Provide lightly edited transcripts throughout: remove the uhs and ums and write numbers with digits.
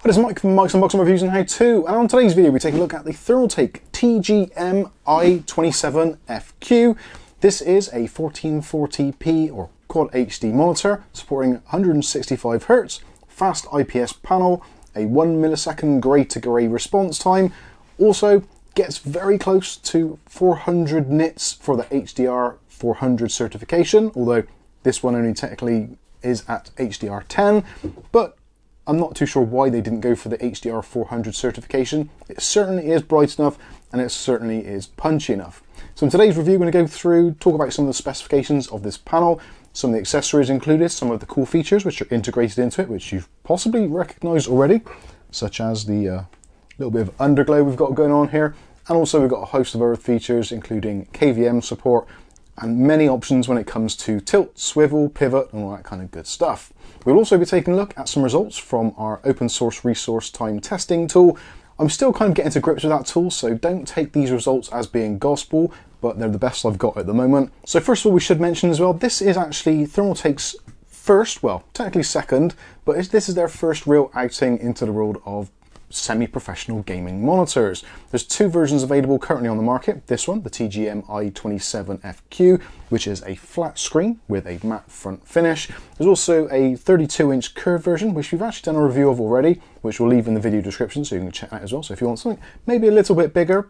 Hi, this is Mike from Mike's Unboxing Reviews and How To, and on today's video we take a look at the Thermaltake TGM i27FQ. This is a 1440p or Quad HD monitor supporting 165Hz, Fast IPS panel, a 1 millisecond grey to grey response time, also gets very close to 400 nits for the HDR 400 certification, although this one only technically is at HDR 10, but I'm not too sure why they didn't go for the HDR 400 certification. It certainly is bright enough and it certainly is punchy enough. So in today's review, we're going to go through, talk about some of the specifications of this panel, some of the accessories included, some of the cool features which are integrated into it, which you've possibly recognized already, such as the little bit of underglow we've got going on here. And also we've got a host of other features, including KVM support and many options when it comes to tilt, swivel, pivot, and all that kind of good stuff. We'll also be taking a look at some results from our open source resource time testing tool. I'm still kind of getting to grips with that tool, so don't take these results as being gospel, but they're the best I've got at the moment. So first of all, we should mention as well, this is actually Thermaltake's first, well, technically second, but this is their first real outing into the world of semi-professional gaming monitors. There's two versions available currently on the market. This one, the TGM i27FQ, which is a flat screen with a matte front finish. There's also a 32-inch curved version, which we've actually done a review of already, which we'll leave in the video description so you can check that as well. So if you want something maybe a little bit bigger,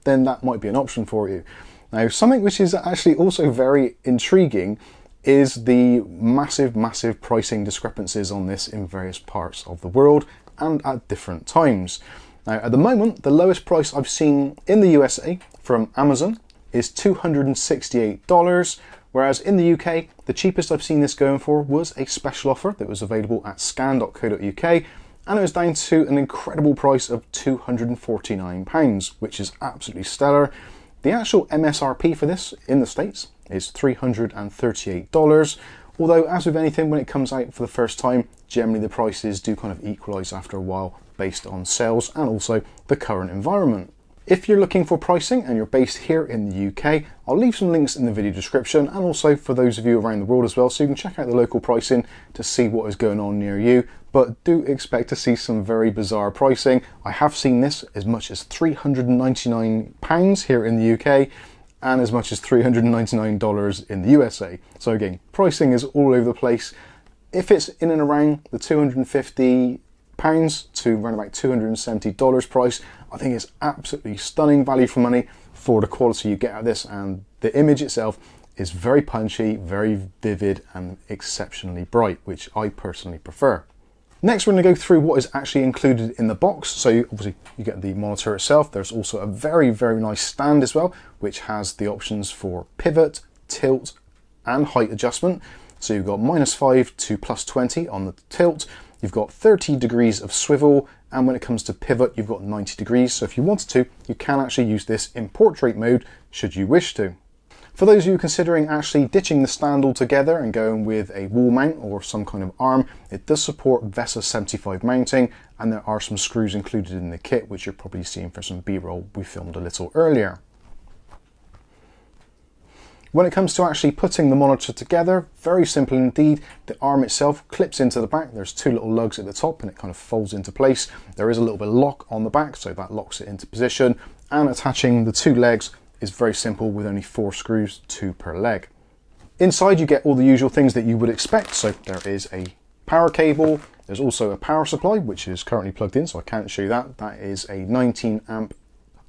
then that might be an option for you. Now, something which is actually also very intriguing is the massive pricing discrepancies on this in various parts of the world and at different times. Now, at the moment, the lowest price I've seen in the USA from Amazon is $268, whereas in the UK, the cheapest I've seen this going for was a special offer that was available at scan.co.uk, and it was down to an incredible price of £249, which is absolutely stellar. The actual MSRP for this in the States is $338, although as with anything, when it comes out for the first time, generally the prices do kind of equalise after a while based on sales and also the current environment. If you're looking for pricing and you're based here in the UK, I'll leave some links in the video description, and also for those of you around the world as well, so you can check out the local pricing to see what is going on near you. But do expect to see some very bizarre pricing. I have seen this as much as £399 here in the UK, and as much as $399 in the USA. So again, pricing is all over the place. If it's in and around the £250 to around about $270 price, I think it's absolutely stunning value for money for the quality you get out of this, and the image itself is very punchy, very vivid, and exceptionally bright, which I personally prefer. Next, we're going to go through what is actually included in the box. So obviously you get the monitor itself. There's also a very nice stand as well, which has the options for pivot, tilt, and height adjustment. So you've got -5 to +20 on the tilt. You've got 30 degrees of swivel, and when it comes to pivot, you've got 90 degrees. So if you wanted to, you can actually use this in portrait mode, should you wish to. For those of you considering actually ditching the stand altogether and going with a wall mount or some kind of arm, it does support VESA 75 mounting, and there are some screws included in the kit, which you're probably seeing for some B-roll we filmed a little earlier. When it comes to actually putting the monitor together, very simple indeed. The arm itself clips into the back. There's two little lugs at the top and it kind of folds into place. There is a little bit of lock on the back, so that locks it into position, and attaching the two legs is very simple with only 4 screws, 2 per leg. Inside you get all the usual things that you would expect. So there is a power cable, there's also a power supply which is currently plugged in, so I can't show you that. That is a 19 amp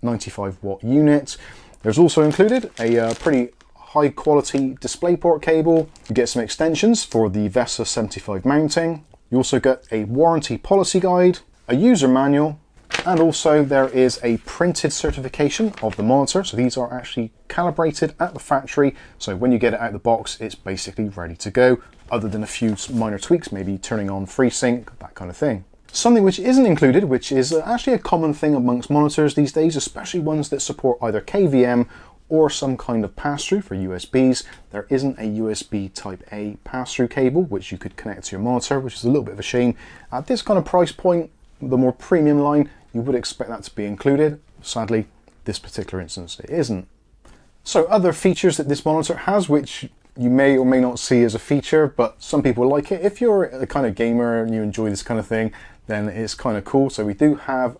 95 watt unit. There's also included a pretty high quality DisplayPort cable. You get some extensions for the VESA 75 mounting. You also get a warranty policy guide, a user manual, and also there is a printed certification of the monitor. So these are actually calibrated at the factory. So when you get it out of the box, it's basically ready to go, other than a few minor tweaks, maybe turning on FreeSync, that kind of thing. Something which isn't included, which is actually a common thing amongst monitors these days, especially ones that support either KVM or some kind of pass-through for USBs. There isn't a USB type A pass-through cable, which you could connect to your monitor, which is a little bit of a shame. At this kind of price point, the more premium line, you would expect that to be included. Sadly, this particular instance, it isn't. So other features that this monitor has, which you may or may not see as a feature, but some people like it. If you're a kind of gamer and you enjoy this kind of thing, then it's kind of cool. So we do have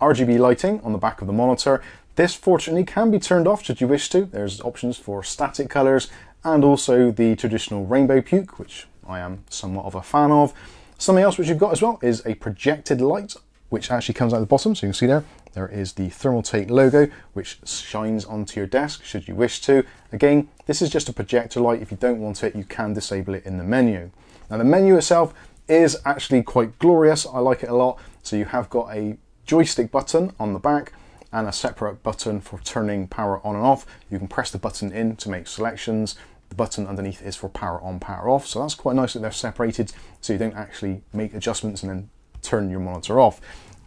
RGB lighting on the back of the monitor. This fortunately can be turned off should you wish to. There's options for static colors and also the traditional rainbow puke, which I am somewhat of a fan of. Something else which you've got as well is a projected light, which actually comes out the bottom. So you can see there is the Thermaltake logo, which shines onto your desk should you wish to. Again, this is just a projector light. If you don't want it, you can disable it in the menu. Now the menu itself is actually quite glorious. I like it a lot. So you have got a joystick button on the back and a separate button for turning power on and off. You can press the button in to make selections. The button underneath is for power on, power off. So that's quite nice that they're separated so you don't actually make adjustments and then turn your monitor off.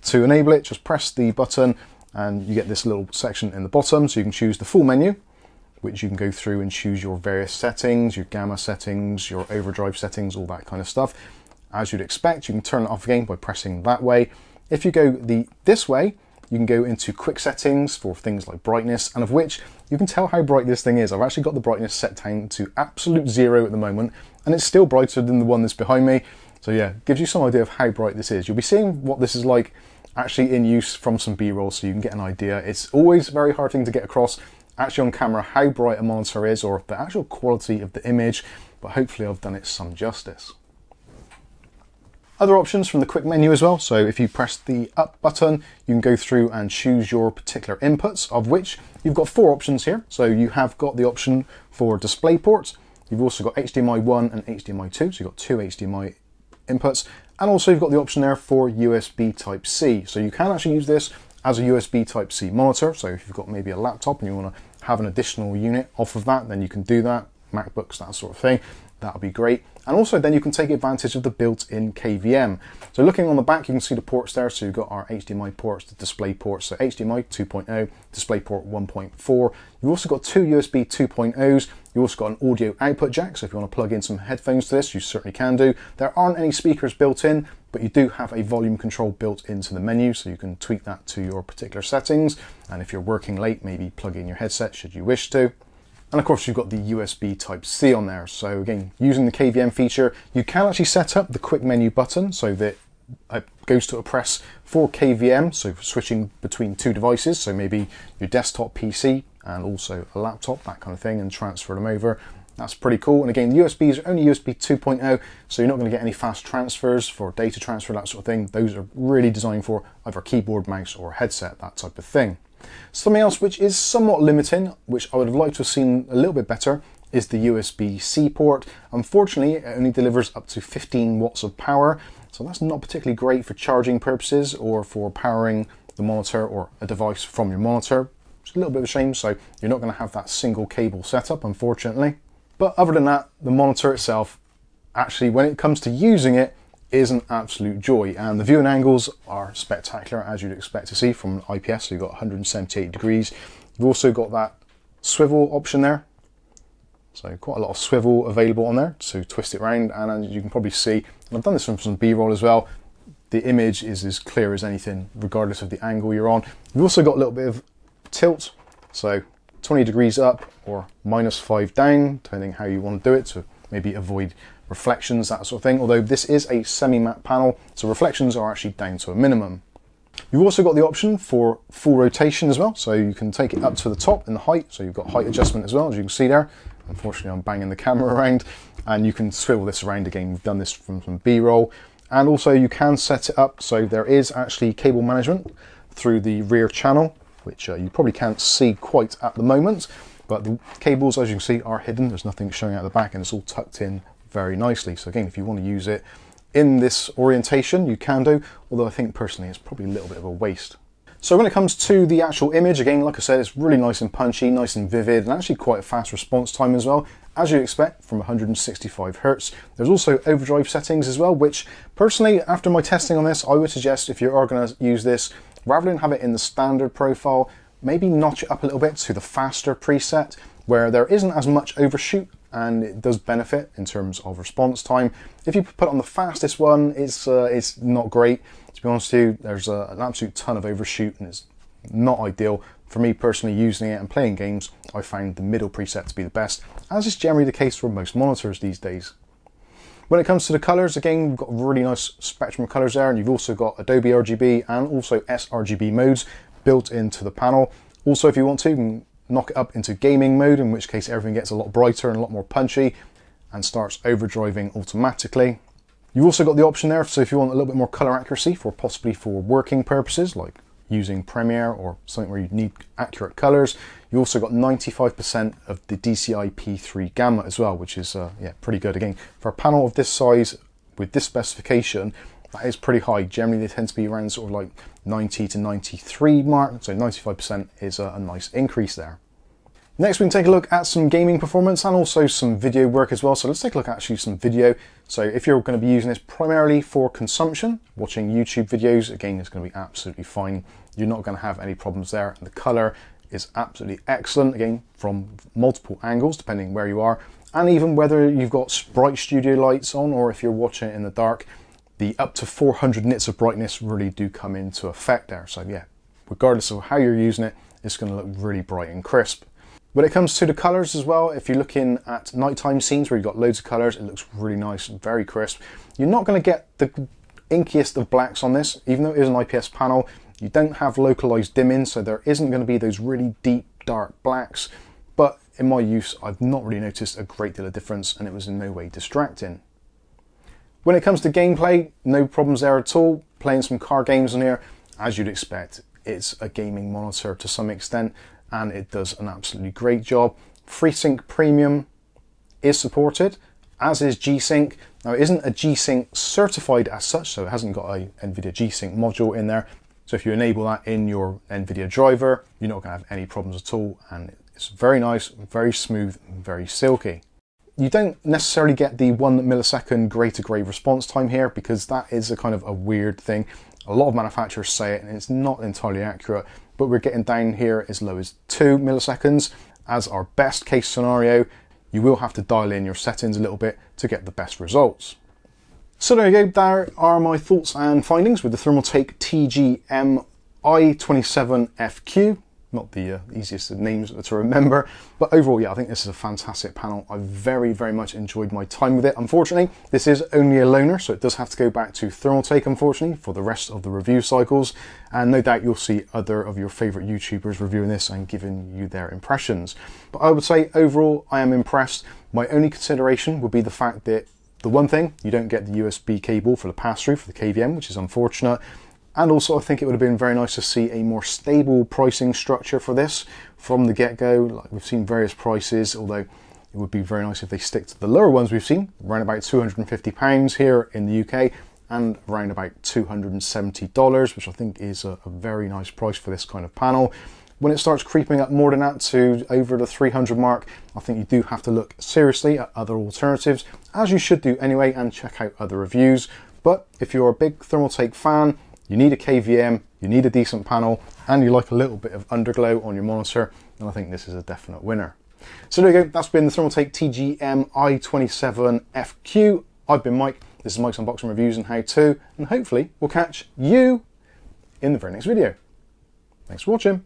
To enable it, just press the button and you get this little section in the bottom, so you can choose the full menu, which you can go through and choose your various settings, your gamma settings, your overdrive settings, all that kind of stuff. As you'd expect, you can turn it off again by pressing that way. If you go this way, you can go into quick settings for things like brightness, and of which you can tell how bright this thing is. I've actually got the brightness set down to absolute 0 at the moment, and it's still brighter than the one that's behind me. So yeah, gives you some idea of how bright this is. You'll be seeing what this is like actually in use from some B-roll, so you can get an idea. It's always a very hard thing to get across actually on camera how bright a monitor is or the actual quality of the image, but hopefully I've done it some justice. Other options from the quick menu as well. So if you press the up button, you can go through and choose your particular inputs, of which you've got 4 options here. So you have got the option for display ports. You've also got HDMI 1 and HDMI 2, so you've got 2 HDMI inputs. And also you've got the option there for USB Type-C. So you can actually use this as a USB Type-C monitor. So if you've got maybe a laptop and you want to have an additional unit off of that, then you can do that. MacBooks, that sort of thing. That'll be great. And also then you can take advantage of the built-in KVM. So looking on the back, you can see the ports there. So you've got our HDMI ports, the display ports, so HDMI 2.0, DisplayPort 1.4. You've also got 2 USB 2.0s. You've also got an audio output jack. So if you want to plug in some headphones to this, you certainly can do. There aren't any speakers built in, but you do have a volume control built into the menu. So you can tweak that to your particular settings. And if you're working late, maybe plug in your headset should you wish to. And of course you've got the USB Type-C on there. So again, using the KVM feature, you can actually set up the quick menu button so that it goes to a press for KVM, so switching between 2 devices, so maybe your desktop PC and also a laptop, that kind of thing, and transfer them over. That's pretty cool. And again, USBs are only USB 2.0, so you're not going to get any fast transfers for data transfer, that sort of thing. Those are really designed for either keyboard, mouse, or headset, that type of thing. Something else which is somewhat limiting, which I would have liked to have seen a little bit better, is the USB-C port. Unfortunately, it only delivers up to 15 watts of power, so that's not particularly great for charging purposes or for powering the monitor or a device from your monitor. It's a little bit of a shame, so you're not going to have that single cable setup, unfortunately. But other than that, the monitor itself, actually, when it comes to using it, is an absolute joy, and the viewing angles are spectacular, as you'd expect to see from an IPS. So you've got 178 degrees. You've also got that swivel option there, so quite a lot of swivel available on there to twist it around. And as you can probably see, and I've done this from some B-roll as well, the image is as clear as anything regardless of the angle you're on. You've also got a little bit of tilt, so 20 degrees up or -5 down, depending how you want to do it, to maybe avoid reflections, that sort of thing. Although this is a semi-matte panel, so reflections are actually down to a minimum. You've also got the option for full rotation as well, so you can take it up to the top in the height, so you've got height adjustment as well, as you can see there. Unfortunately, I'm banging the camera around, and you can swivel this around again. We've done this from some B-roll, and also you can set it up so there is actually cable management through the rear channel, which you probably can't see quite at the moment, but the cables, as you can see, are hidden. There's nothing showing out the back, and it's all tucked in very nicely. So again, if you want to use it in this orientation, you can do, although I think personally it's probably a little bit of a waste. So when it comes to the actual image, again, like I said, it's really nice and punchy, nice and vivid, and actually quite a fast response time as well, as you'd expect from 165 Hz. There's also overdrive settings as well, which personally, after my testing on this, I would suggest if you are going to use this, rather than have it in the standard profile, maybe notch it up a little bit to the faster preset, where there isn't as much overshoot, and it does benefit in terms of response time. If you put it on the fastest one, it's not great. To be honest with you, there's an absolute ton of overshoot, and it's not ideal. For me personally, using it and playing games, I found the middle preset to be the best, as is generally the case for most monitors these days. When it comes to the colours, again, we've got a really nice spectrum of colours there, and you've also got Adobe RGB and also sRGB modes built into the panel. Also, if you want to, you can knock it up into gaming mode, in which case everything gets a lot brighter and a lot more punchy and starts overdriving automatically. You've also got the option there, so if you want a little bit more colour accuracy for possibly for working purposes, like using Premiere or something where you need accurate colours, you also got 95% of the DCI P3 gamut as well, which is yeah, pretty good. Again, for a panel of this size with this specification, that is pretty high. Generally, they tend to be around sort of like 90 to 93 mark, so 95% is a nice increase there. Next, we can take a look at some gaming performance and also some video work as well. So let's take a look at actually some video. So if you're going to be using this primarily for consumption, watching YouTube videos, again, it's going to be absolutely fine. You're not going to have any problems there. And the color is absolutely excellent, again, from multiple angles, depending where you are. And even whether you've got bright studio lights on or if you're watching it in the dark, the up to 400 nits of brightness really do come into effect there. So yeah, regardless of how you're using it, it's going to look really bright and crisp. When it comes to the colours as well, if you're looking at nighttime scenes where you've got loads of colours, it looks really nice and very crisp. You're not going to get the inkiest of blacks on this, even though it is an IPS panel. You don't have localised dimming, so there isn't going to be those really deep, dark blacks. But in my use, I've not really noticed a great deal of difference, and it was in no way distracting. When it comes to gameplay, no problems there at all. Playing some car games on here, as you'd expect, it's a gaming monitor to some extent, and it does an absolutely great job. FreeSync Premium is supported, as is G-Sync. Now, it isn't a G-Sync certified as such, so it hasn't got a NVIDIA G-Sync module in there. So if you enable that in your NVIDIA driver, you're not going to have any problems at all, and it's very nice, very smooth, and very silky. You don't necessarily get the 1 millisecond gray to gray response time here, because that is a kind of a weird thing. A lot of manufacturers say it, and it's not entirely accurate, but we're getting down here as low as 2 milliseconds as our best case scenario. You will have to dial in your settings a little bit to get the best results. So there you go, there are my thoughts and findings with the Thermaltake TGM i27FQ. Not the easiest of names to remember, but overall, yeah, I think this is a fantastic panel. I very, very much enjoyed my time with it. Unfortunately, this is only a loaner, so it does have to go back to Thermaltake, unfortunately, for the rest of the review cycles. And no doubt you'll see other of your favorite YouTubers reviewing this and giving you their impressions. But I would say overall, I am impressed. My only consideration would be the fact that the one thing, you don't get the USB cable for the pass-through for the KVM, which is unfortunate. And also, I think it would have been very nice to see a more stable pricing structure for this from the get-go. Like, we've seen various prices, although it would be very nice if they stick to the lower ones we've seen, around about £250 here in the UK, and around about $270, which I think is a very nice price for this kind of panel. When it starts creeping up more than that to over the 300 mark, I think you do have to look seriously at other alternatives, as you should do anyway, and check out other reviews. But if you're a big Thermaltake fan, you need a KVM, you need a decent panel, and you like a little bit of underglow on your monitor, then I think this is a definite winner. So there you go, that's been the Thermaltake TGM i27FQ. I've been Mike, this is Mike's Unboxing Reviews and How To, and hopefully we'll catch you in the very next video. Thanks for watching.